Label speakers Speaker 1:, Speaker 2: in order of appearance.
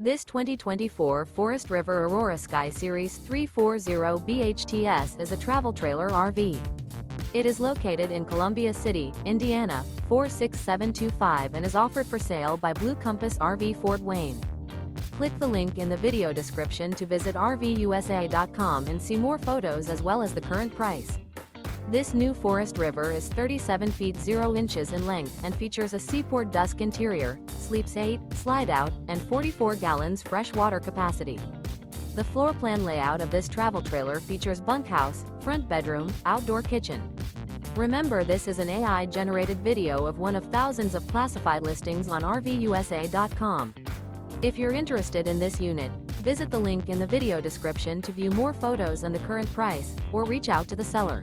Speaker 1: This 2024 Forest River Aurora Sky Series 340 BHTS is a travel trailer RV. It is located in Columbia City, Indiana, 46725 and is offered for sale by Blue Compass RV Fort Wayne. Click the link in the video description to visit RVUSA.com and see more photos as well as the current price. This new Forest River is 37 feet 0 inches in length and features a SEAPORT DUSK interior, sleeps 8, Slideout, and 44 gallons fresh water capacity. The floor plan layout of this travel trailer features bunkhouse, front bedroom, outdoor kitchen. Remember, this is an AI-generated video of one of thousands of classified listings on RVUSA.com. If you're interested in this unit, visit the link in the video description to view more photos and the current price, or reach out to the seller.